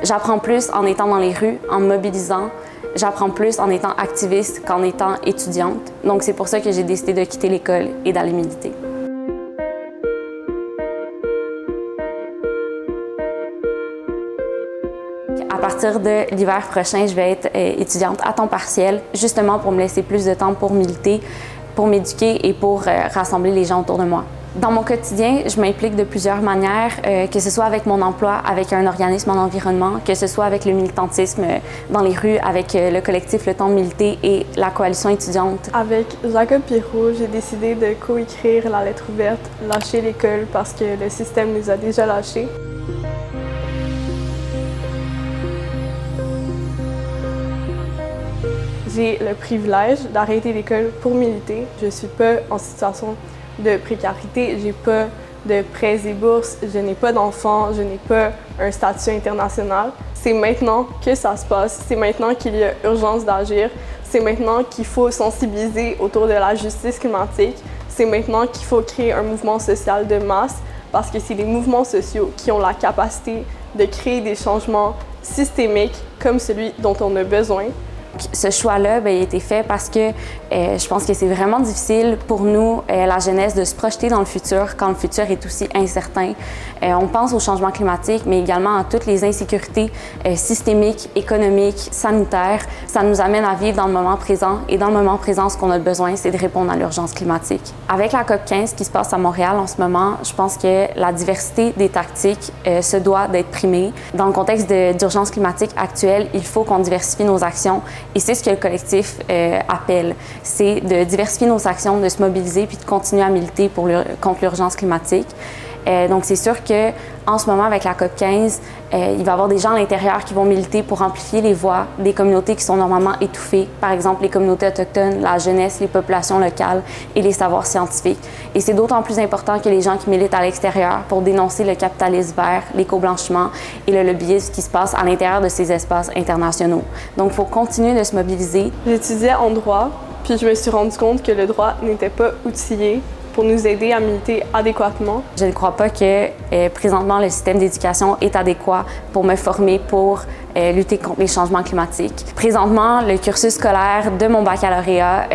J'apprends plus en étant dans les rues, en me mobilisant. J'apprends plus en étant activiste qu'en étant étudiante. Donc c'est pour ça que j'ai décidé de quitter l'école et d'aller militer. À partir de l'hiver prochain, je vais être étudiante à temps partiel, justement pour me laisser plus de temps pour militer, pour m'éduquer et pour rassembler les gens autour de moi. Dans mon quotidien, je m'implique de plusieurs manières, que ce soit avec mon emploi, avec un organisme en environnement, que ce soit avec le militantisme dans les rues, avec le collectif Le Temps de militer et la coalition étudiante. Avec Jacob Pirot, j'ai décidé de coécrire la lettre ouverte « Lâcher l'école » parce que le système nous a déjà lâchés. J'ai le privilège d'arrêter l'école pour militer. Je ne suis pas en situation de précarité, j'ai pas de prêts et bourses, je n'ai pas d'enfants, je n'ai pas un statut international. C'est maintenant que ça se passe, c'est maintenant qu'il y a urgence d'agir, c'est maintenant qu'il faut sensibiliser autour de la justice climatique, c'est maintenant qu'il faut créer un mouvement social de masse parce que c'est les mouvements sociaux qui ont la capacité de créer des changements systémiques comme celui dont on a besoin. Ce choix-là a été fait parce que je pense que c'est vraiment difficile pour nous, la jeunesse, de se projeter dans le futur quand le futur est aussi incertain. On pense au changement climatique, mais également à toutes les insécurités systémiques, économiques, sanitaires. Ça nous amène à vivre dans le moment présent. Et dans le moment présent, ce qu'on a besoin, c'est de répondre à l'urgence climatique. Avec la COP15 qui se passe à Montréal en ce moment, je pense que la diversité des tactiques se doit d'être primée. Dans le contexte d'urgence climatique actuelle, il faut qu'on diversifie nos actions. Et c'est ce que le collectif appelle, c'est de diversifier nos actions, de se mobiliser puis de continuer à militer contre l'urgence climatique. Donc c'est sûr qu'en ce moment, avec la COP15, il va y avoir des gens à l'intérieur qui vont militer pour amplifier les voix des communautés qui sont normalement étouffées, par exemple les communautés autochtones, la jeunesse, les populations locales et les savoirs scientifiques. Et c'est d'autant plus important que les gens qui militent à l'extérieur pour dénoncer le capitalisme vert, l'éco-blanchiment et le lobbyisme qui se passe à l'intérieur de ces espaces internationaux. Donc il faut continuer de se mobiliser. J'étudiais en droit, puis je me suis rendu compte que le droit n'était pas outillé pour nous aider à militer adéquatement. Je ne crois pas que présentement le système d'éducation est adéquat pour me former pour lutter contre les changements climatiques. Présentement, le cursus scolaire de mon baccalauréat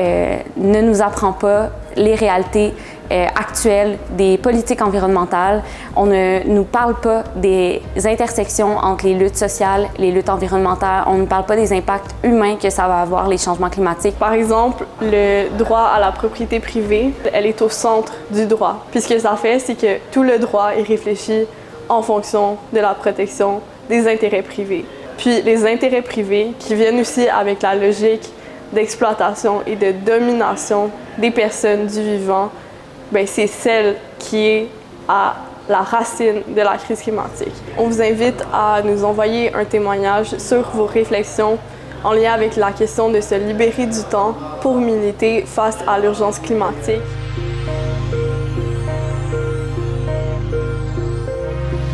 ne nous apprend pas les réalités actuelles des politiques environnementales. On ne nous parle pas des intersections entre les luttes sociales, les luttes environnementales. On ne parle pas des impacts humains que ça va avoir, les changements climatiques. Par exemple, le droit à la propriété privée, elle est au centre du droit. Puis ce que ça fait, c'est que tout le droit est réfléchi en fonction de la protection des intérêts privés. Puis les intérêts privés qui viennent aussi avec la logique d'exploitation et de domination des personnes du vivant, bien, c'est celle qui est à la racine de la crise climatique. On vous invite à nous envoyer un témoignage sur vos réflexions en lien avec la question de se libérer du temps pour militer face à l'urgence climatique.